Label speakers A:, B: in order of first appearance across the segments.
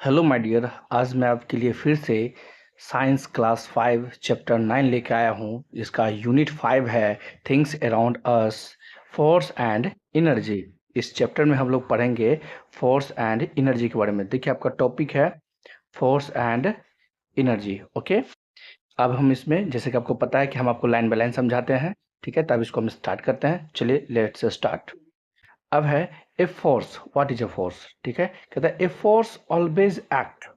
A: Hello my dear. आज मैं आपके लिए फिर से साइंस क्लास 5 चैप्टर 9 लेके आया हूँ। इसका यूनिट 5 है things around us, force and energy. इस चैप्टर में हम लोग पढ़ेंगे फोर्स एंड एनर्जी के बारे में। देखिए, आपका टॉपिक है फोर्स एंड एनर्जी। ओके, अब हम इसमें, जैसे कि आपको पता है कि हम आपको लाइन बाय लाइन समझाते हैं, ठीक है। तब इसको हम स्टार्ट करते हैं। चलिए लेट्स स्टार्ट। अब है a force. What is a force? ठीक है, कहता है a force always acts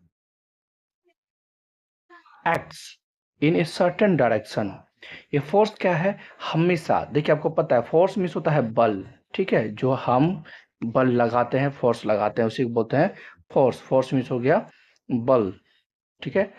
A: in a certain direction. ये फोर्स क्या है? हमेशा, देखिए आपको पता है फोर्स मीन्स होता है बल, ठीक है। जो हम बल लगाते हैं, फोर्स लगाते हैं, उसी को बोलते हैं फोर्स। फोर्स मीन्स हो गया बल, ठीक है।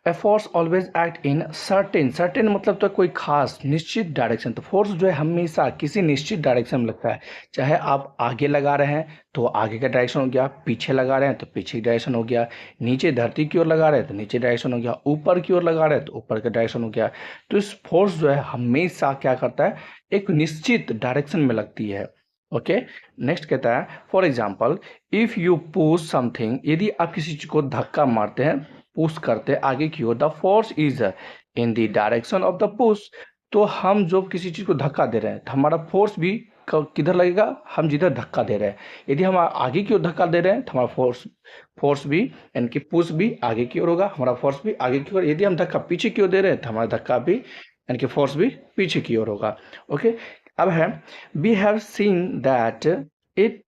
A: A force always act in certain, certain मतलब तो कोई खास निश्चित डायरेक्शन। तो फोर्स जो है हमेशा किसी निश्चित डायरेक्शन में लगता है। चाहे आप आगे लगा रहे हैं तो आगे का डायरेक्शन हो गया, पीछे लगा रहे हैं तो पीछे की डायरेक्शन हो गया, नीचे धरती की ओर लगा रहे हैं तो नीचे डायरेक्शन हो गया, ऊपर की ओर लगा रहे हैं तो ऊपर का डायरेक्शन हो गया। तो इस फोर्स जो है हमेशा क्या करता है, एक निश्चित डायरेक्शन में लगती है। ओके, नेक्स्ट कहता है for example if you push something, यदि आप किसी चीज को धक्का मारते हैं, पुश करते हैं आगे की ओर, the force is in the direction of the push. तो हम जो किसी चीज को धक्का दे रहे हैं तो हमारा फोर्स भी किधर लगेगा? हम जिधर धक्का दे रहे हैं। यदि हम आगे की ओर धक्का दे रहे हैं तो हमारा फोर्स फोर्स भी यानी कि पुश भी आगे की ओर होगा, हमारा फोर्स भी आगे की ओर। यदि हम धक्का पीछे की ओर दे रहे हैं तो हमारा धक्का भी यानी कि फोर्स भी पीछे की ओर होगा। ओके, अब है we have seen that it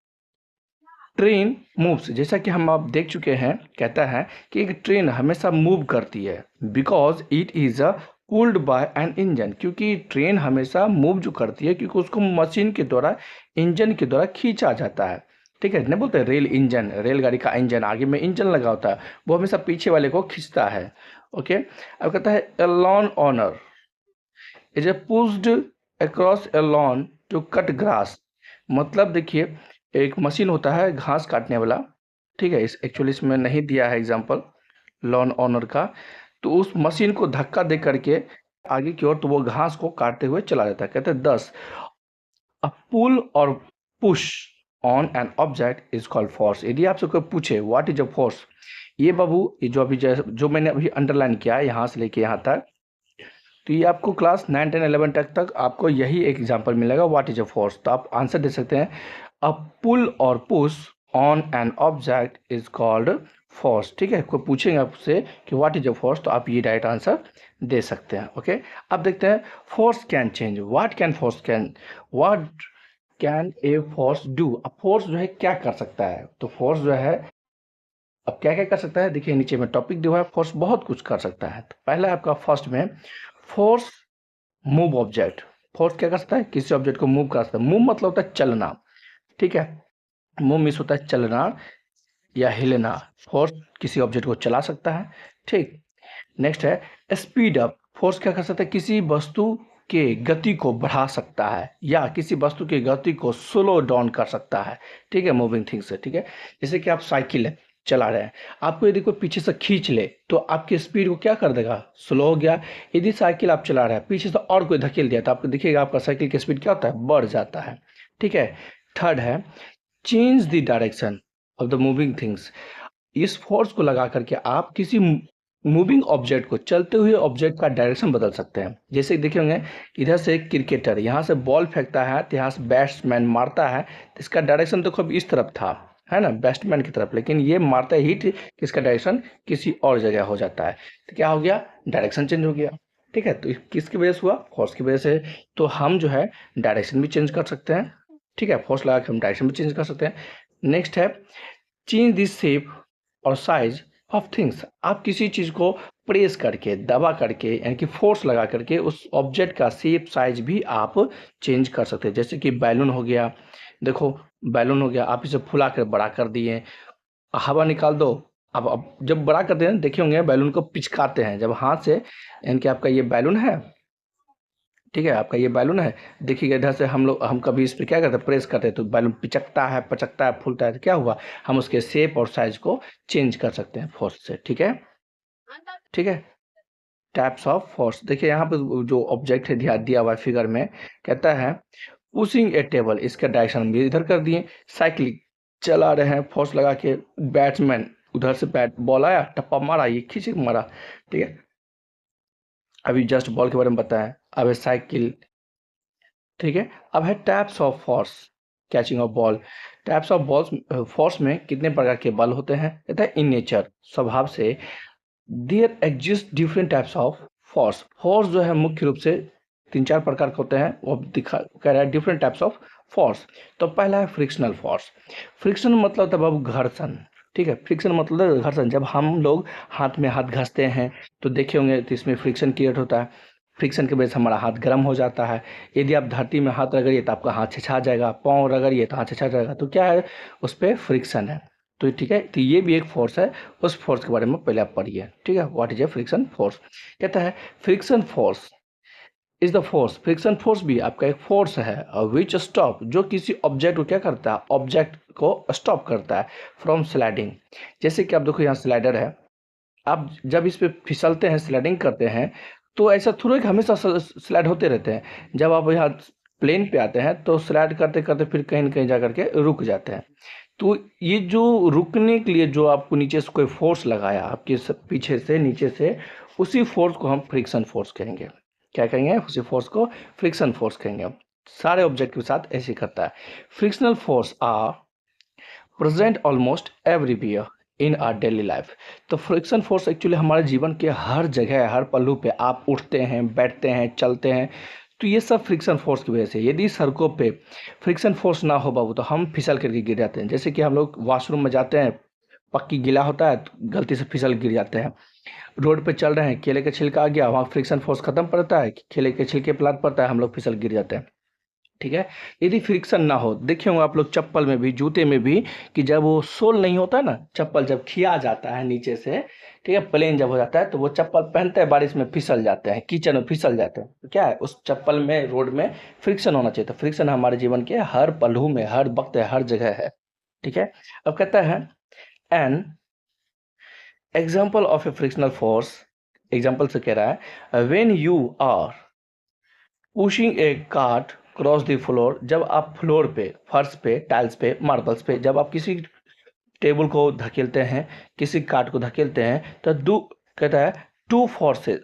A: train moves, जैसा कि हम आप देख चुके हैं, कहता है कि एक ट्रेन हमेशा मूव करती है because it is a pulled by an engine, क्योंकि ट्रेन हमेशा मूव जो करती है क्योंकि उसको मशीन के द्वारा, इंजन के द्वारा खींचा जाता है, ठीक है। नहीं बोलते रेल इंजन, रेलगाड़ी का इंजन, आगे में इंजन लगा होता है, वो हमेशा पीछे वाले को खींचता है। ओके, अब कहता है a lawn mower is a pushed across a lawn to cut grass. मतलब देखिए, एक मशीन होता है घास काटने वाला, ठीक है। इस एक्चुअली इसमें नहीं दिया है एग्जांपल लॉन ऑनर का। तो उस मशीन को धक्का दे करके आगे की ओर, तो वो घास को काटते हुए चला जाता है। कहते हैं 10 अ पुल और push on an object is called force. यदि आपसे कोई पूछे व्हाट इज अ फोर्स, ये बाबू, ये जो अभी जो मैंने अभी अंडरलाइन किया है यहाँ से लेके यहाँ तक, तो ये आपको क्लास 9, 10, 11 तक आपको यही एक एग्जाम्पल मिलेगा व्हाट इज अ फोर्स। तो आप आंसर दे सकते हैं अ पुल और push on an object is called force, ठीक है। कोई पूछेंगे आपसे कि व्हाट इज अ फोर्स, तो आप ये डायरेक्ट आंसर दे सकते हैं। ओके, अब देखते हैं force can change. What can a force do. अब फोर्स जो है क्या कर सकता है? तो फोर्स जो है अब क्या क्या कर सकता है, देखिए नीचे में टॉपिक दिया है। फोर्स बहुत कुछ कर सकता है। तो पहला है आपका फर्स्ट में फोर्स मूव ऑब्जेक्ट। फोर्स क्या कर सकता है? किसी ऑब्जेक्ट को मूव कर सकता है। मूव मतलब होता है चलना, ठीक है। मूव मीन्स होता है चलना या हिलना। फोर्स किसी ऑब्जेक्ट को चला सकता है, ठीक। नेक्स्ट है स्पीड अप। फोर्स क्या कर सकता है? किसी वस्तु के गति को बढ़ा सकता है या किसी वस्तु की गति को स्लो डाउन कर सकता है, ठीक है, मूविंग थिंग्स से, ठीक है। जैसे कि आप साइकिल चला रहे हैं, आपको यदि कोई पीछे से खींच ले तो आपकी स्पीड को क्या कर देगा? स्लो हो गया। यदि साइकिल आप चला रहे हैं, पीछे से और कोई धकेल दिया तो आपको दिखेगा आपका साइकिल की स्पीड क्या होता है? बढ़ जाता है, ठीक है। थर्ड है change the direction of the moving things. इस फोर्स को लगा करके आप किसी मूविंग ऑब्जेक्ट को, चलते हुए ऑब्जेक्ट का डायरेक्शन बदल सकते हैं। जैसे देखिए होंगे, इधर से एक क्रिकेटर यहाँ से बॉल फेंकता है तो यहाँ से बैट्समैन मारता है, तो इसका डायरेक्शन तो कभी इस तरफ था, है ना, बैट्समैन की तरफ, लेकिन ये मारता है हिट, किसका डायरेक्शन किसी और जगह हो जाता है। तो क्या हो गया? डायरेक्शन चेंज हो गया, ठीक है। तो किसकी वजह से हुआ? फोर्स की वजह से। तो हम जो है डायरेक्शन भी चेंज कर सकते हैं, ठीक है। फोर्स लगा के हम डायरेक्शन भी चेंज कर सकते हैं। नेक्स्ट है चेंज दिस शेप और साइज ऑफ थिंग्स। आप किसी चीज को प्रेस करके, दबा करके, यानी कि फोर्स लगा करके उस ऑब्जेक्ट का शेप साइज भी आप चेंज कर सकते हैं। जैसे कि बैलून हो गया, देखो बैलून हो गया, आप इसे फुला कर बड़ा कर दिए, हवा निकाल दो। अब जब बड़ा करते हैं, देखे होंगे बैलून को पिचकाते हैं जब हाथ से, यानी कि आपका ये बैलून है, ठीक है, आपका ये बैलून है, देखिएगा इधर से हम कभी इस पर क्या करते हैं? प्रेस करते हैं तो बैलून पिचकता है, पचकता है, फूलता है, तो क्या हुआ? हम उसके शेप और साइज को चेंज कर सकते हैं फोर्स से, ठीक है, ठीक है। टाइप्स ऑफ फोर्स, देखिए यहाँ पे जो ऑब्जेक्ट है दिया हुआ है फिगर में, कहता है पुशिंग ए टेबल, इसका डायरेक्शन भी इधर कर दिए। साइकिल चला रहे हैं फोर्स लगा के, बैट्समैन उधर से बैट बॉल आया, टप्पा मारा, ये खींच के मारा, ठीक है। अभी जस्ट बॉल के बारे में बताया। अब है साइकिल, ठीक है। अब है types of force, catching of ball. Types of balls, force में कितने प्रकार के बल होते हैं, कहता है इन नेचर, स्वभाव से, there exist different types of force. Force जो है मुख्य रूप से 3-4 प्रकार के होते हैं, वो दिखा कह रहा है डिफरेंट टाइप्स ऑफ फोर्स। तो पहला है फ्रिक्शनल फोर्स। फ्रिक्शन मतलब तब अब घर्षण, ठीक है। फ्रिक्शन मतलब घर्षण, जब हम लोग हाथ में हाथ घसते हैं तो देखे होंगे तो इसमें फ्रिक्शन क्रिएट होता है। फ्रिक्शन की वजह से हमारा हाथ गर्म हो जाता है। यदि आप धरती में हाथ रगड़िए तो आपका हाथ छिछा जाएगा, पाँव रगड़िए तो हाथ छिछा जाएगा, तो क्या है, उस पर फ्रिक्शन है। तो ठीक है, तो ये भी एक फोर्स है। उस फोर्स के बारे में पहले आप पढ़िए, ठीक है। What is a friction force, कहता है friction force is the force. Friction force भी आपका एक फोर्स है, विच स्टॉप, जो किसी ऑब्जेक्ट को क्या करता है, ऑब्जेक्ट को स्टॉप करता है फ्रॉम स्लाइडिंग। जैसे कि आप देखो यहाँ स्लाइडर है, आप जब इस पे फिसलते हैं, स्लाइडिंग करते हैं, तो ऐसा थोड़ा कि हमेशा स्लाइड होते रहते हैं। जब आप यहाँ प्लेन पे आते हैं तो स्लाइड करते करते फिर कहीं न कहीं जा करके रुक जाते हैं। तो ये जो रुकने के लिए जो आपको नीचे से कोई फोर्स लगाया आपके पीछे से नीचे से, उसी फोर्स को हम फ्रिक्शन फोर्स कहेंगे। क्या कहेंगे, उसी फोर्स को फ्रिक्शन फोर्स कहेंगे। अब सारे ऑब्जेक्ट के साथ ऐसे करता है। Frictional force are present almost everywhere in our daily life. तो फ्रिक्शन फोर्स एक्चुअली हमारे जीवन के हर जगह, हर पहलू पे आप उठते हैं, बैठते हैं, चलते हैं, तो ये सब फ्रिक्शन फोर्स की वजह से। यदि सड़कों पे फ्रिक्शन फोर्स ना हो बाबू, तो हम फिसल करके गिर जाते हैं। जैसे कि हम लोग वॉशरूम में जाते हैं, पक्की गीला होता है तो गलती से फिसल गिर जाते हैं। रोड पे चल रहे हैं, केले का छिलका आ गया, वहाँ फ्रिक्शन फोर्स खत्म पड़ता है, केले के छिलके पे लात पड़ता है, हम लोग फिसल गिर जाते हैं, ठीक है। यदि फ्रिक्शन ना हो, देखे होंगे आप लोग चप्पल में भी, जूते में भी, कि जब वो सोल नहीं होता ना, चप्पल जब खिया जाता है नीचे से, ठीक है, प्लेन जब हो जाता है, तो वो चप्पल पहनते हैं, बारिश में फिसल जाते हैं, कीचड़ में फिसल जाते हैं। तो क्या है, उस चप्पल में, रोड में फ्रिक्शन होना चाहिए। तो फ्रिक्शन हमारे जीवन के हर पहलू में, हर वक्त, हर जगह है, ठीक है। अब कहता है an example of a frictional force, example से कह रहा है, when you are pushing a cart cross the floor, जब आप फ्लोर पे, फर्श पे, टाइल्स पे, मार्बल्स पे, जब आप किसी टेबल को धकेलते हैं, किसी कार्ट को धकेलते हैं, तो दो, कहता है two forces,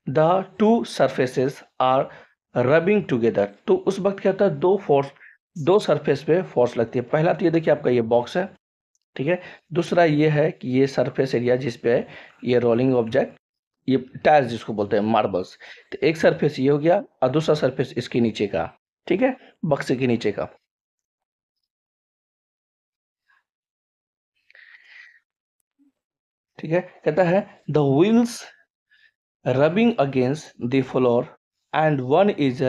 A: the two surfaces are rubbing together. तो उस वक्त क्या होता है, दो फोर्स, दो सरफेस पे फोर्स लगती है। पहला तो ये देखिए आपका ये बॉक्स है, ठीक है। दूसरा ये है कि ये सरफेस एरिया जिस पे ये रोलिंग ऑब्जेक्ट, ये टाइल्स जिसको बोलते हैं, मार्बल्स। तो एक सरफेस ये हो गया और दूसरा सरफेस इसके नीचे का, ठीक है, बक्से के नीचे का, ठीक है। कहता है the wheels rubbing against the floor and one is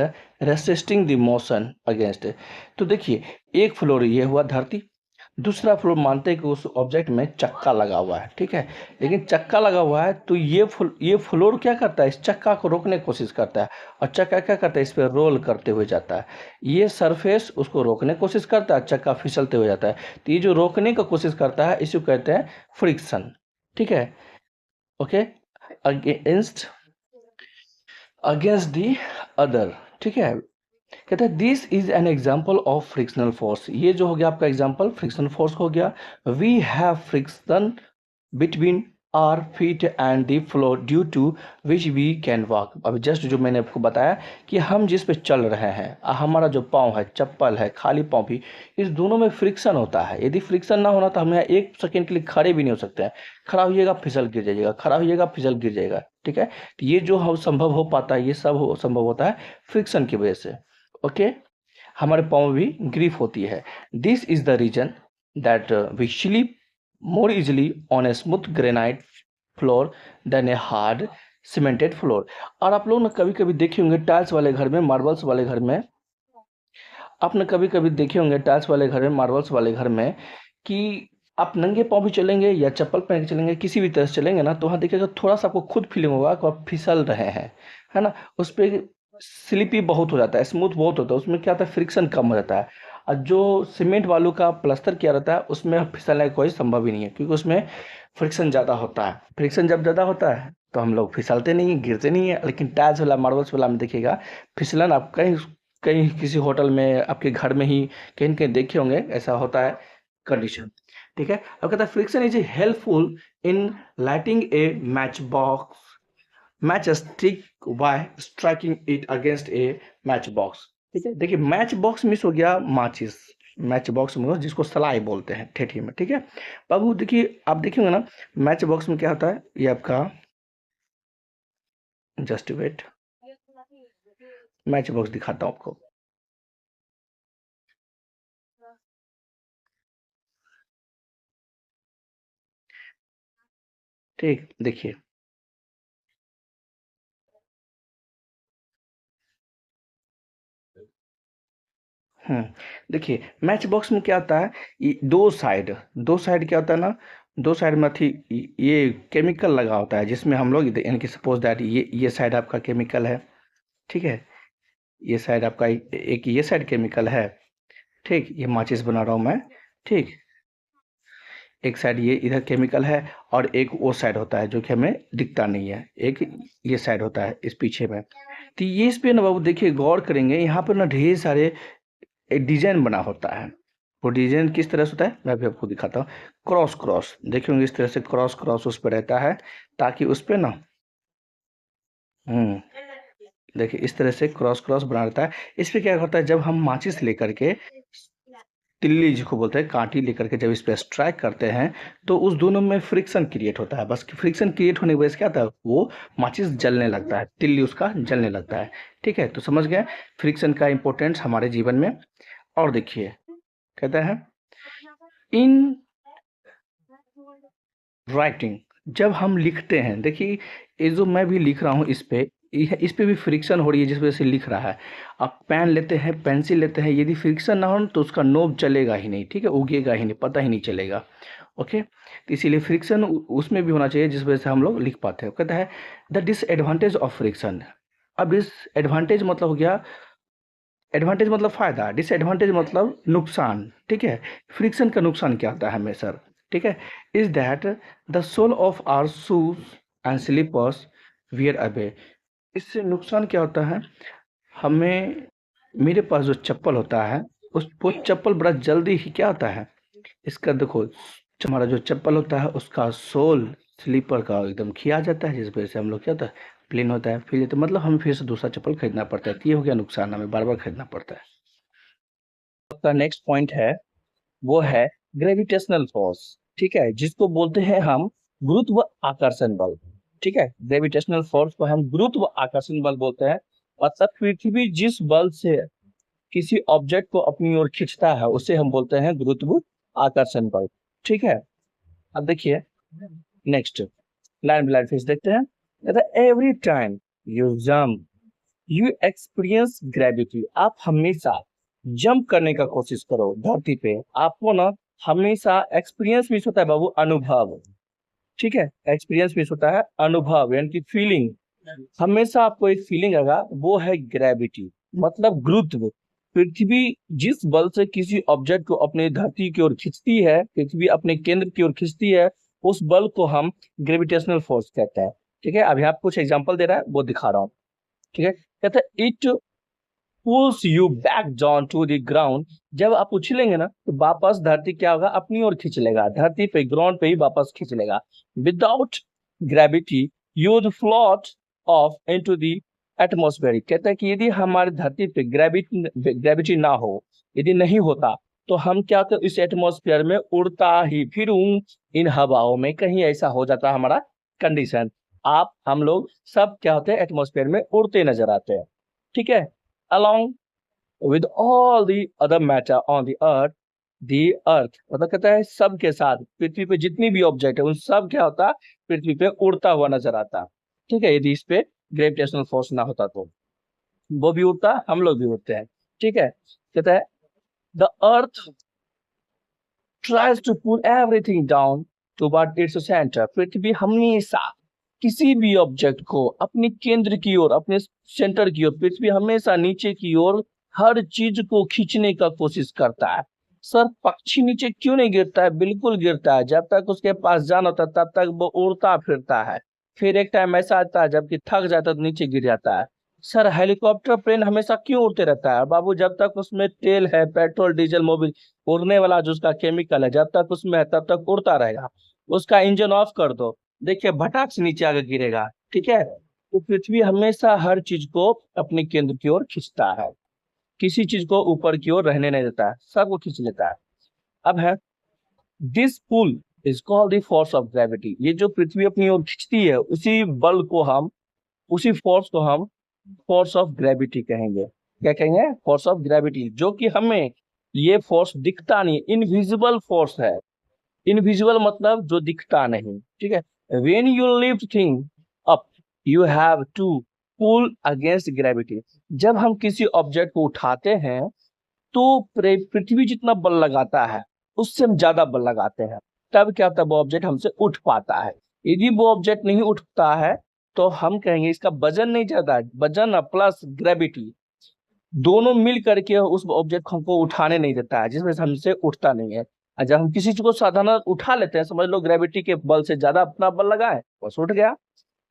A: resisting the motion against it। तो देखिए, एक फ्लोर ये हुआ धरती, दूसरा फ्लोर मानते हैं कि उस ऑब्जेक्ट में चक्का लगा हुआ है, ठीक है। लेकिन चक्का लगा हुआ है तो ये फ्लोर क्या करता है, इस चक्का को रोकने की कोशिश करता है, और चक्का क्या करता है, इस पर रोल करते हुए जाता है। ये सरफेस उसको रोकने की कोशिश करता है, चक्का फिसलते हुए जाता है। तो ये जो रोकने की कोशिश करता है, इसी को कहते हैं फ्रिक्शन, ठीक है। Okay, against against the other, ठीक है। कहते हैं this is an example of frictional force. ये जो हो गया आपका एग्जाम्पल फ्रिक्शनल फोर्स हो गया। We have friction between our feet and the floor due to which we can walk. अभी जस्ट जो मैंने आपको बताया कि हम जिस पे चल रहे हैं, हमारा जो पाँव है, चप्पल है, खाली पाँव भी, इस दोनों में फ्रिक्शन होता है। यदि फ्रिक्शन ना होना तो हम यहाँ एक सेकेंड के लिए खड़े भी नहीं हो सकते हैं। खड़ा होइएगा फिसल गिर जाइएगा, खड़ा होइएगा फिसल गिर जाएगा, ठीक है। तो ये जो हम संभव हो पाता है, ये सब संभव होता है फ्रिक्शन की वजह से। ओके, हमारे पाँव भी ग्रिप होती है। This is the reason that we slip more easily on a smooth granite floor than a hard cemented floor। और आप लोग ना कभी कभी देखे होंगे टाइल्स वाले घर में, मार्बल्स वाले घर में, आपने कभी कभी देखे होंगे टाइल्स वाले घर में, मार्बल्स वाले घर में, कि आप नंगे पाँव भी चलेंगे या चप्पल पहन के चलेंगे, किसी भी तरह से चलेंगे ना, तो वहाँ देखिएगा थोड़ा सा आपको खुद फीलिंग होगा कि आप फिसल रहे हैं, है ना। उस पर स्लिपी बहुत हो जाता है, स्मूथ बहुत होता है, उसमें क्या होता है, फ्रिक्शन कम हो जाता है। और जो सीमेंट वालों का प्लास्टर किया रहता है, उसमें फिसलने का कोई संभव ही नहीं है, क्योंकि उसमें फ्रिक्शन ज़्यादा होता है। फ्रिक्शन जब ज़्यादा होता है तो हम लोग फिसलते नहीं हैं, गिरते नहीं हैं। लेकिन टाइल्स वाला, मार्बल्स वाला में देखिएगा, फिसलन आप कहीं कहीं किसी होटल में, आपके घर में ही कहीं न कहीं देखे होंगे, ऐसा होता है कंडीशन। ठीक है। अब कहता है friction is helpful in lighting A match box, match stick by striking it against A match box. ठीक है, देखिए मैच बॉक्स मिस हो गया माचिस, मैच बॉक्स में जिसको सलाई बोलते हैं ठेठी में। ठीक है बाबू, देखिए आप देखेंगे ना मैच बॉक्स में क्या होता है, ये आपका जस्ट वेट, मैच बॉक्स दिखाता हूँ आपको। ठीक, देखिए देखिए मैच बॉक्स में क्या होता है, दो साइड क्या होता है ना, दो साइड में थी ये केमिकल लगा होता है, जिसमें हम लोग यानी कि सपोज दैट ये साइड आपका केमिकल है। ठीक है, ये साइड आपका एक ये साइड केमिकल है। ठीक, ये माचिस बना रहा हूँ मैं। ठीक, एक साइड ये इधर केमिकल है और एक वो साइड होता है जो कि हमें दिखता नहीं है, एक ये साइड होता है इस पीछे में। तो ये इस पे ना बाबू देखिए गौर करेंगे, यहाँ पर ना ढेर सारे एक डिजाइन बना होता है। वो डिजाइन किस तरह से होता है मैं भी आपको दिखाता हूँ। क्रॉस क्रॉस देखे होंगे, इस तरह से क्रॉस क्रॉस उस पर रहता है, ताकि उस पे ना देखिए इस तरह से क्रॉस क्रॉस बना रहता है। इस पे क्या होता है, जब हम माचिस लेकर के तिल्ली जिसको बोलते हैं कांटी लेकर के जब इस पे स्ट्राइक करते हैं, तो उस दोनों में फ्रिक्शन क्रिएट होता है। बस फ्रिक्शन क्रिएट होने की वजह से क्या होता है, वो माचिस जलने लगता है, तिल्ली उसका जलने लगता है। ठीक है, तो समझ गए फ्रिक्शन का इंपॉर्टेंस हमारे जीवन में। और देखिए कहता है इन राइटिंग, जब हम लिखते हैं, देखिए ये जो मैं भी लिख रहा हूँ इस पे भी फ्रिक्शन हो रही है, जिस वजह से लिख रहा है। आप पेन लेते हैं, पेंसिल लेते हैं, यदि फ्रिक्शन ना हो ना, तो उसका नोब चलेगा ही नहीं। ठीक है, उगेगा ही नहीं, पता ही नहीं चलेगा। ओके, तो इसीलिए फ्रिक्शन उसमें भी होना चाहिए, जिस वजह से हम लोग लिख पाते हैं। कहता है द डिसएडवांटेज ऑफ फ्रिक्शन। अब डिसएडवांटेज मतलब हो गया, एडवांटेज मतलब फायदा, डिसएडवांटेज मतलब नुकसान। ठीक है, फ्रिक्शन का नुकसान क्या होता है हमें सर, ठीक है, is that the sole of our shoes and slippers wear away. इससे नुकसान क्या होता है हमें, मेरे पास जो चप्पल होता है उस वो चप्पल बड़ा जल्दी ही क्या होता है, इसका देखो हमारा जो चप्पल होता है उसका सोल स्लीपर का एकदम खिया जाता है, जिस वजह से हम लोग क्या होता है प्लेन होता है, फिर तो मतलब हमें फिर से दूसरा चप्पल खरीदना पड़ता है। तो ये हो गया नुकसान, हमें बार बार खरीदना पड़ता है। आपका नेक्स्ट पॉइंट है वो है ग्रेविटेशनल फोर्स। ठीक है, जिसको बोलते हैं हम गुरुत्व आकर्षण बल। ठीक है, ग्रेविटेशनल फोर्स को हम गुरुत्व आकर्षण बल बोलते हैं। मतलब पृथ्वी जिस बल से किसी ऑब्जेक्ट को अपनी ओर खींचता है उसे हम बोलते हैं गुरुत्व आकर्षण बल। ठीक है, अब देखिए नेक्स्ट लाइन बाय लाइन फिर देखते हैं। Every time you jump you experience gravity. आप हमेशा जंप करने का कोशिश करो धरती पे, आपको ना हमेशा एक्सपीरियंस मिस होता है बाबू, अनुभव। ठीक है, एक्सपीरियंस मिस होता है अनुभव, यानी कि फीलिंग। हमेशा आपको एक फीलिंग आएगा, वो है ग्रेविटी, मतलब गुरुत्व। पृथ्वी जिस बल से किसी ऑब्जेक्ट को अपने धरती की ओर खींचती है, पृथ्वी अपने केंद्र की ओर खींचती है, उस बल को हम ग्रेविटेशनल फोर्स कहते हैं। ठीक है, अभी आपको कुछ एग्जांपल दे रहा है वो दिखा रहा हूँ। ठीक है, कहते हैं it pulls you back down to the ground. जब आप उछलेंगे ना तो वापस धरती क्या होगा, अपनी ओर खींच लेगा, धरती पे ग्राउंड पे ही वापस खींच लेगा। Without gravity you would float of into the atmosphere. कहते हैं कि यदि हमारी धरती पे ग्रेविटी ना हो, यदि नहीं होता, तो हम क्या होते इस एटमॉस्फेयर में उड़ता ही फिरूं इन हवाओं में, कहीं ऐसा हो जाता हमारा कंडीशन। आप हम लोग सब क्या होते हैं एटमॉस्फेयर में उड़ते नजर आते हैं। ठीक है, along with all the other matter on the earth, मतलब कहता है सब के साथ पृथ्वी पे जितनी भी ऑब्जेक्ट है उन सब क्या होता पृथ्वी पे उड़ता हुआ नजर आता। ठीक है, यदि इस पे ग्रेविटेशनल फोर्स ना होता तो वो भी उड़ता, हम लोग भी उड़ते हैं। ठीक है, कहता है the earth tries to pull everything down toward its center। पृथ्वी हमेशा किसी भी ऑब्जेक्ट को अपने केंद्र की ओर, अपने सेंटर की ओर, पृथ्वी हमेशा नीचे की ओर हर चीज को खींचने का कोशिश करता है। सर पक्षी नीचे क्यों नहीं गिरता है, बिल्कुल गिरता है, जब तक उसके पास जान होता है तब तक वो उड़ता फिरता है। फिर एक टाइम ऐसा आता है जबकि थक जाता है तो नीचे गिर जाता है।
B: सर हेलीकॉप्टर प्लेन हमेशा क्यों उड़ते रहता है बाबू? जब तक उसमें तेल है, पेट्रोल डीजल मोबिल, उड़ने वाला जो उसका केमिकल है, जब तक उसमें है तब तक उड़ता रहेगा। उसका इंजन ऑफ कर दो, देखिए भटाक से नीचे आके गिरेगा। ठीक है, तो पृथ्वी हमेशा हर चीज को अपने केंद्र की ओर खींचता है, किसी चीज को ऊपर की ओर रहने नहीं देता है, सबको खींच लेता है। अब है, this pull is called the force of gravity. ये जो पृथ्वी अपनी ओर खींचती है, उसी बल को हम, उसी फोर्स को हम फोर्स ऑफ ग्रेविटी कहेंगे। क्या कहेंगे? Force of gravity. जो कि हमें ये फोर्स दिखता नहीं, इनविजिबल फोर्स है। इनविजिबल मतलब जो दिखता नहीं। ठीक है, when you lift thing up you have to pull against gravity. जब हम किसी ऑब्जेक्ट को उठाते हैं तो पृथ्वी जितना बल लगाता है उससे हम ज्यादा बल लगाते हैं, तब क्या होता है? वो ऑब्जेक्ट हमसे उठ पाता है। यदि वो ऑब्जेक्ट नहीं उठता है तो हम कहेंगे इसका वजन नहीं ज्यादा है, वजन प्लस ग्रेविटी दोनों मिल करके उस ऑब्जेक्ट को हमको उठाने नहीं देता है, जिस वजह से हमसे उठता नहीं है। और जब हम किसी चीज को साधारण उठा लेते हैं, समझ लो ग्रेविटी के बल से ज्यादा अपना बल लगाए, बस उठ गया।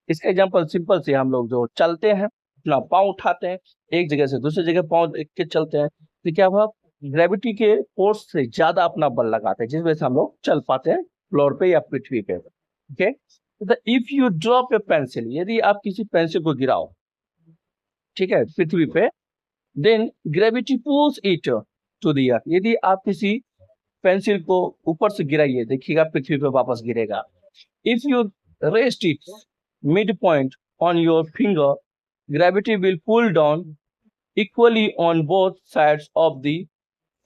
B: इसका एग्जांपल सिंपल से, हम लोग जो चलते हैं अपना पाँव उठाते हैं, एक जगह से दूसरी जगह पाँव के चलते हैं, तो क्या हुआ? ग्रेविटी के फोर्स से ज्यादा अपना बल लगाते हैं, जिस वजह से हम लोग चल पाते हैं फ्लोर पे या पृथ्वी पे। ओके, तो if you drop A pencil, यदि आप किसी पेंसिल को गिराओ, ठीक है, पृथ्वी पे, then gravity pulls it to the earth. यदि आप किसी पेंसिल को ऊपर से गिराइए, देखिएगा पृथ्वी पे वापस गिरेगा। If you rest it mid point on your finger, gravity will pull down equally on both sides of the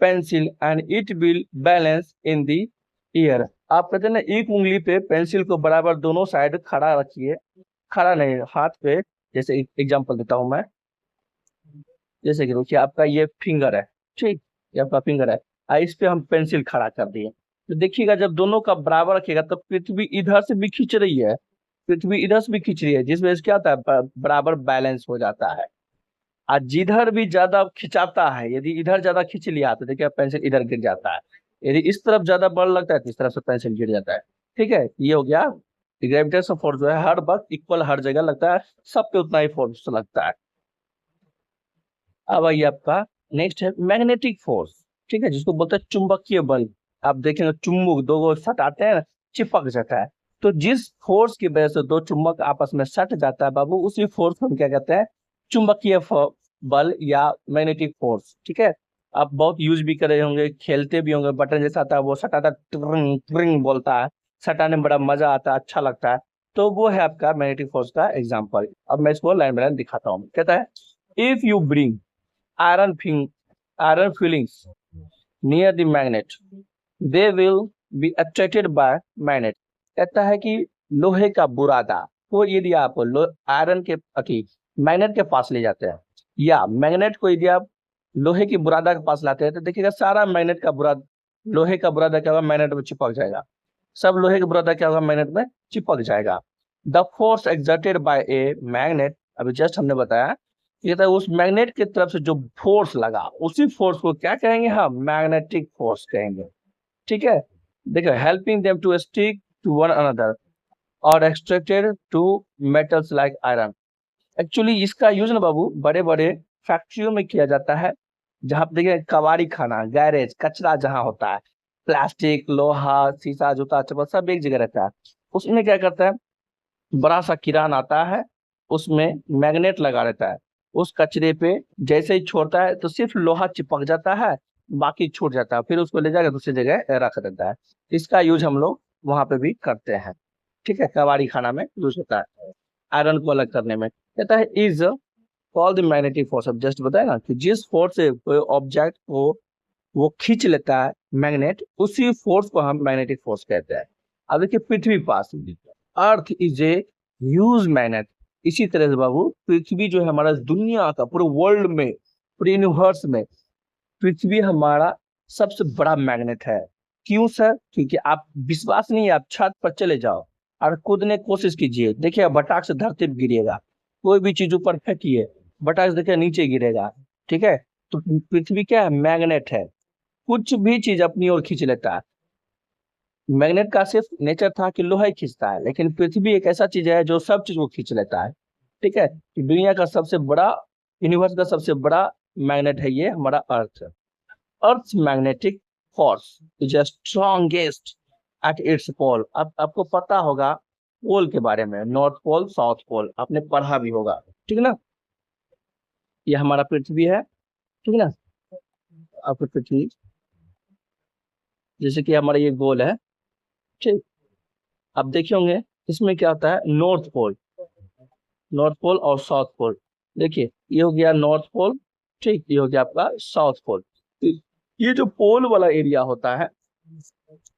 B: pencil and it will balance in the air। आप कहते हैं ना, एक उंगली पे पेंसिल को बराबर दोनों साइड खड़ा रखिए, खड़ा नहीं, हाथ पे। जैसे एग्जांपल देता हूं मैं, जैसे कि देखिए आपका ये फिंगर है, ठीक, ये आपका फिंगर है, इस पे हम पेंसिल खड़ा कर दिए, तो देखिएगा जब दोनों का बराबर रखिएगा तो पृथ्वी इधर से भी खींच रही है, पृथ्वी इधर से भी खींच रही है, जिस वजह से क्या होता है? बराबर बैलेंस हो जाता है। और जिधर भी ज्यादा खिंचाता है, यदि इधर ज्यादा खींच लिया तो देखिए पेंसिल इधर गिर जाता है, यदि इस तरफ ज्यादा बल लगता है तो इस तरफ से पेंसिल गिर जाता है। ठीक है, ये हो गया। ग्रेविटेशन फोर्स जो है हर वक्त इक्वल हर जगह लगता है, सब पे उतना ही फोर्स लगता है। अब आइए आपका नेक्स्ट है मैग्नेटिक फोर्स। ठीक है, जिसको बोलते हैं चुंबकीय बल। आप देखेंगे चुंबक दो को सटाते हैं, चिपक जाता है। तो जिस फोर्स की वजह से दो चुंबक आपस में सट जाता है बाबू, उसी फोर्स को हम क्या कहते हैं? चुंबकीय बल या मैग्नेटिक फोर्स। ठीक है, आप बहुत यूज भी करे होंगे, खेलते भी होंगे, बटन जैसा आता है वो सटाता, ट्रिंग ट्रिंग बोलता है, सटाने में बड़ा मजा आता है, अच्छा लगता है। तो वो है आपका मैग्नेटिक फोर्स का एग्जाम्पल। अब मैं इसको लाइन बाय लाइन दिखाता हूँ। कहता है, if you bring iron fillings near the magnet, they will be attracted by magnet। कहता है कि लोहे का बुरादा को यदि आप आयरन के मैग्नेट के पास ले जाते हैं, या मैग्नेट को यदि आप लोहे की बुरादा के पास लाते हैं, तो देखिएगा सारा मैग्नेट का बुरादा, लोहे का बुरादा क्या होगा? मैग्नेट में चिपक जाएगा। सब लोहे का बुरादा क्या होगा? मैग्नेट में चिपक जाएगा। The force exerted by a magnet, अभी जस्ट हमने बताया, ये था उस मैग्नेट की तरफ से जो फोर्स लगा, उसी फोर्स को क्या कहेंगे? हम मैग्नेटिक फोर्स कहेंगे। ठीक है, देखो, helping them to stick to one another और extracted to metals like iron. Actually इसका यूज ना बाबू बड़े बड़े फैक्ट्रियों में किया जाता है, जहाँ पे देखिए कबाड़ी खाना, गैरेज, कचरा जहाँ होता है, प्लास्टिक, लोहा, शीशा, जूता, चप्पल सब एक जगह रहता है। उसमें क्या करता है? बड़ा सा किरान आता है, उसमें मैग्नेट लगा रहता है, उस कचरे पे जैसे ही छोड़ता है तो सिर्फ लोहा चिपक जाता है, बाकी छूट जाता है, फिर उसको ले जाकर दूसरी जगह रख देता है। इसका यूज हम लोग वहां पे भी करते हैं। ठीक है, कबाड़ी खाना में यूज होता है आयरन को अलग करने में। कहता है is called the magnetic force. अब जस्ट बताया ना कि जिस फोर्स से कोई ऑब्जेक्ट को वो खींच लेता है मैग्नेट, उसी फोर्स को हम मैग्नेटिक फोर्स कहते हैं। अब देखिए पृथ्वी पास, earth is a huge magnet. इसी तरह से बाबू पृथ्वी जो है हमारा दुनिया का, पूरे वर्ल्ड में, पूरे यूनिवर्स में पृथ्वी हमारा सबसे बड़ा मैग्नेट है। क्यों सर? क्योंकि आप विश्वास नहीं है, आप छत पर चले जाओ और कूदने की कोशिश कीजिए, देखिए बटाक से धरती पर गिरिएगा। कोई भी चीज ऊपर फेंकिए, बटाक से देखिए नीचे गिरेगा। ठीक है, तो पृथ्वी क्या है? मैग्नेट है, कुछ भी चीज अपनी ओर खींच लेता है। मैग्नेट का सिर्फ नेचर था कि लोहा ही खींचता है, लेकिन पृथ्वी एक ऐसा चीज है जो सब चीज को खींच लेता है। ठीक है, कि दुनिया का सबसे बड़ा, यूनिवर्स का सबसे बड़ा मैग्नेट है ये हमारा earth. Earth magnetic force is strongest at its pole. अब आपको पता होगा पोल के बारे में, नॉर्थ पोल साउथ पोल आपने पढ़ा भी होगा, ठीक है ना। ये हमारा पृथ्वी है, ठीक है ना, आपकी पृथ्वी, जैसे कि हमारा ये गोल है, ठीक। अब देखे होंगे इसमें क्या होता है, नॉर्थ पोल, नॉर्थ पोल और साउथ पोल। देखिए ये हो गया नॉर्थ पोल, ठीक, ये हो गया आपका साउथ पोल। तो ये जो पोल वाला एरिया होता है,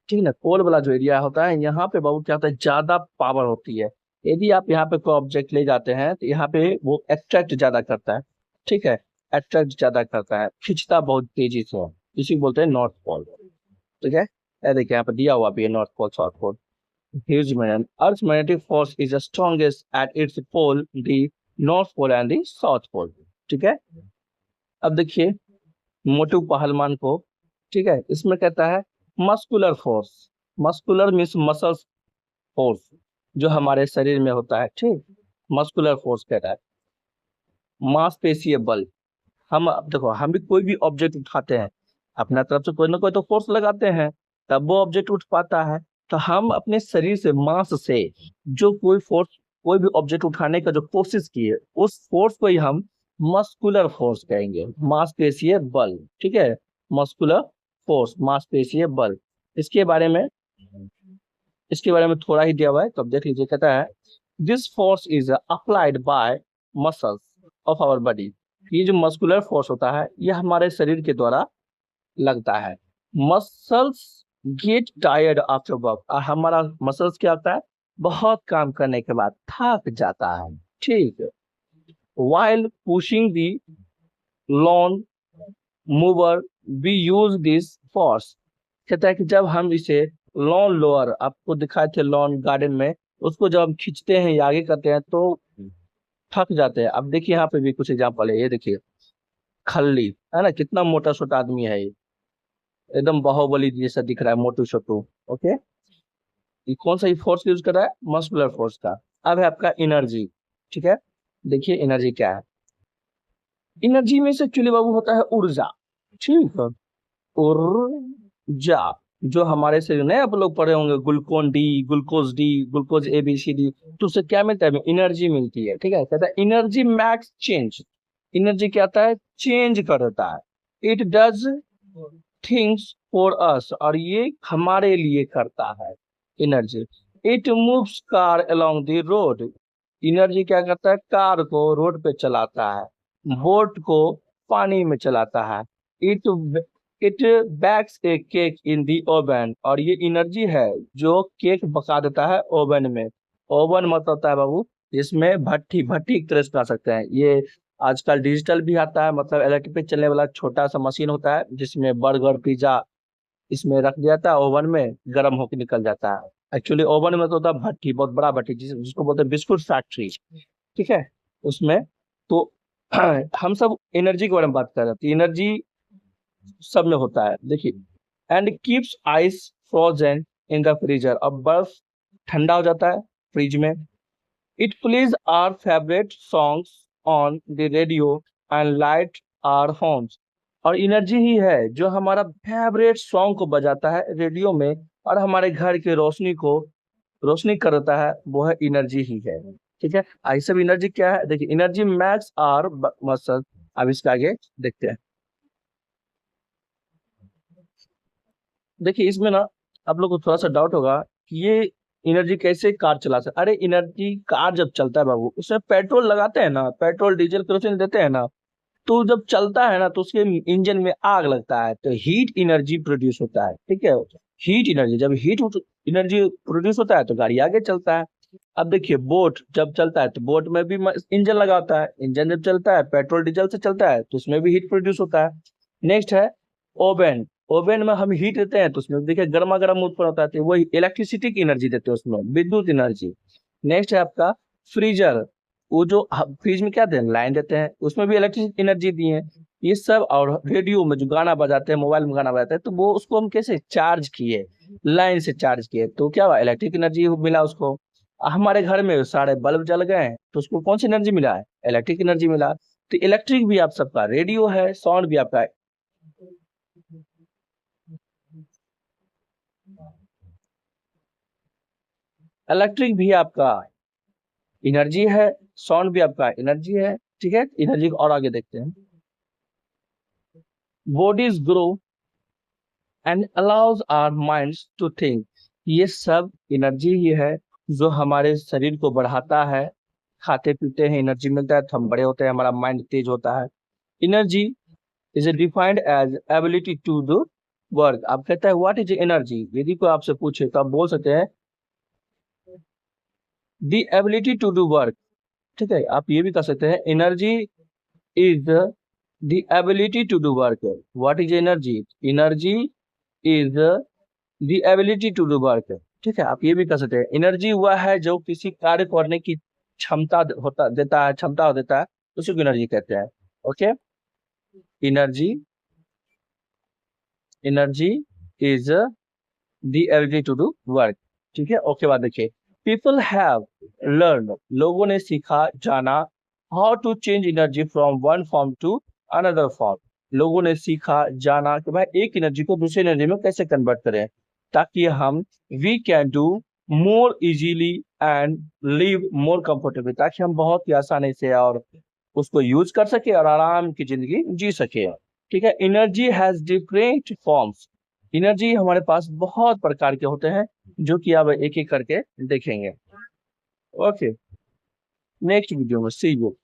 B: ठीक है ना, पोल वाला जो एरिया होता है, यहाँ पे बाबू क्या होता है, ज्यादा पावर होती है। यदि आप यहाँ पे कोई ऑब्जेक्ट ले जाते हैं तो यहाँ पे वो अट्रैक्ट ज्यादा करता है, ठीक है, अट्रैक्ट ज्यादा करता है, खिंचता बहुत तेजी से है, इसी को बोलते हैं नॉर्थ पोल, ठीक है। ये देखिए यहाँ पे दिया हुआ भी है north pole south pole. Huge magnet. Earth's magnetic force is the strongest at its pole, the North Pole and the South Pole. ठीक है। अब देखिए मोटू पहलवान को, ठीक है, इसमें कहता है muscular force. Muscular means muscles force, जो हमारे शरीर में होता है, ठीक, मस्कुलर फोर्स कहता है। मांसपेशीय बल, हम अब देखो हम भी कोई भी ऑब्जेक्ट उठाते हैं, अपना तरफ से कोई ना कोई तो फोर्स लगाते हैं, तब वो ऑब्जेक्ट उठ पाता है। तो हम अपने शरीर से, मास से जो कोई फोर्स, कोई भी ऑब्जेक्ट उठाने का जो कोशिश किए, उस फोर्स को ही हम मस्कुलर फोर्स कहेंगे, मांसपेशीय बल, ठीक है, मस्कुलर फोर्स, मांसपेशीय बल। इसके बारे में, इसके बारे में थोड़ा ही दिया हुआ है, तो अब देख लीजिए। कहता है this force is applied by muscles of our body. ये जो मस्कुलर फोर्स होता है ये हमारे शरीर के द्वारा लगता है। Muscles get tired after work, और हमारा मसल्स क्या होता है, बहुत काम करने के बाद थक जाता है, ठीक। while pushing the lawn mower we use this force। कहता है कि जब हम इसे लॉन लोअर, आपको दिखाए थे लॉन गार्डन में, उसको जब हम खींचते हैं या आगे करते हैं तो थक जाते हैं। अब देखिए यहाँ पे भी कुछ एग्जांपल है, ये देखिए खल्ली है ना, कितना मोटा छोटा आदमी है ये, एकदम बाहुबली जैसा दिख रहा है, मोटू छोटू, ओके। ये कौन सा फोर्स यूज कर रहा है, मस्कुलर फोर्स का। अब है आपका एनर्जी, ठीक है। देखिए एनर्जी क्या है, एनर्जी में से एक्चुअली बाबू होता है ऊर्जा, ठीक है, ऊर्जा, जो हमारे शरीर में आप लोग पढ़े होंगे, ग्लूकोज डी, ग्लूकोज ABCD, तो उससे क्या मिलता है, एनर्जी मिलती है, ठीक है। कहता है एनर्जी मैक्स चेंज, एनर्जी क्या आता है, चेंज करता है। It does things for us, और ये हमारे लिए करता है energy. It moves car along the road, energy क्या करता है, कार को रोड पे चलाता है, बोट को पानी में चलाता है। It it bakes a cake in the oven, और ये एनर्जी है जो केक पका देता है ओवन में। ओवन मतलब होता है बाबू जिसमें भट्टी, भट्टी एक तरह से कह सकते हैं। ये आजकल डिजिटल भी आता है, मतलब इलेक्ट्रिक पे चलने वाला छोटा सा मशीन होता है जिसमें बर्गर पिज्जा इसमें रख दिया जाता है, ओवन में गर्म होकर निकल जाता है। एक्चुअली ओवन में तो होता है भट्टी, बहुत बड़ा भट्टी, जिसको बोलते हैं बिस्कुट फैक्ट्री, ठीक है, उसमें। तो हम सब एनर्जी के बारे में बात कर रहे हैं, तो एनर्जी सब में होता है, देखिए। And keeps ice frozen in the freezer, अब बर्फ ठंडा हो जाता है फ्रिज में। It plays our favourite songs on the radio and light our homes, और एनर्जी ही है जो हमारा फेवरेट सॉन्ग को बजाता है रेडियो में और हमारे घर की रोशनी को रोशनी करता है, वो है एनर्जी ही है, ठीक है। आई सब एनर्जी क्या है, देखिए एनर्जी मैक्स आर मसल। अब इसका आगे देखते हैं। देखिए इसमें ना आप लोग को थोड़ा सा डाउट होगा कि ये एनर्जी कैसे कार चला सकता। अरे एनर्जी कार जब चलता है बाबू, उसमें पेट्रोल लगाते हैं ना, पेट्रोल डीजल केरोसिन देते हैं ना, तो जब चलता है ना तो उसके इंजन में आग लगता है, तो हीट एनर्जी प्रोड्यूस होता है, ठीक है। हीट एनर्जी, जब हीट एनर्जी प्रोड्यूस होता है तो गाड़ी आगे चलता है। अब देखिए बोट जब चलता है तो बोट में भी इंजन लगा होता है, इंजन जब चलता है पेट्रोल डीजल से चलता है तो उसमें भी हीट प्रोड्यूस होता है। नेक्स्ट है ओवन, ओवन में हम हीट देते हैं तो उसमें देखिए गर्मा गर्म उत्पन्न होता है, तो वही इलेक्ट्रिसिटी की एनर्जी देते हैं उसमें, विद्युत एनर्जी। नेक्स्ट है आपका फ्रीजर, वो जो फ्रिज में क्या देते हैं, लाइन देते हैं, उसमें भी इलेक्ट्रिक एनर्जी दी है। ये सब, और रेडियो में जो गाना बजाते हैं, मोबाइल में गाना बजाते हैं, तो वो उसको हम कैसे चार्ज किए, लाइन से चार्ज किए, तो क्या हुआ, इलेक्ट्रिक एनर्जी मिला उसको। हमारे घर में सारे बल्ब जल गए हैं तो उसको कौन सी एनर्जी मिला है? इलेक्ट्रिक एनर्जी मिला। तो इलेक्ट्रिक भी आप सबका रेडियो है, साउंड भी आपका इलेक्ट्रिक भी आपका एनर्जी है, साउंड भी आपका एनर्जी है। ठीक है, एनर्जी को और आगे देखते हैं। Bodies grow and allows our minds to think. ये सब एनर्जी ही है जो हमारे शरीर को बढ़ाता है। खाते पीते हैं, एनर्जी मिलता है तो हम बड़े होते हैं, हमारा माइंड तेज होता है। Energy is defined as ability to do work. आप कहते हैं व्हाट इज एनर्जी, यदि कोई आपसे पूछे तो आप बोल सकते हैं the ability to do work. ठीक है, आप ये भी कह सकते हैं energy is the ability to do work. What is energy? Energy is the ability to do work. ठीक है, आप ये भी कह सकते हैं एनर्जी वह है जो किसी कार्य करने की क्षमता देता है, उसी को एनर्जी कहते हैं। Okay, energy is the ability to do work. ठीक है, ओके, बात देखिए। पीपल हैव लर्न, लोगों ने सीखा, जाना, how to change energy from one form to another form. लोगों ने सीखा, जाना कि भाई एक एनर्जी को दूसरी एनर्जी में कैसे कन्वर्ट करें, ताकि हम we can do more easily and live more comfortable, ताकि हम बहुत ही आसानी से और उसको यूज कर सके और आराम की जिंदगी जी सके। ठीक है, energy has different forms. Energy हमारे पास बहुत प्रकार के होते हैं जो कि आप एक एक करके देखेंगे। ओके, नेक्स्ट वीडियो में सी यू।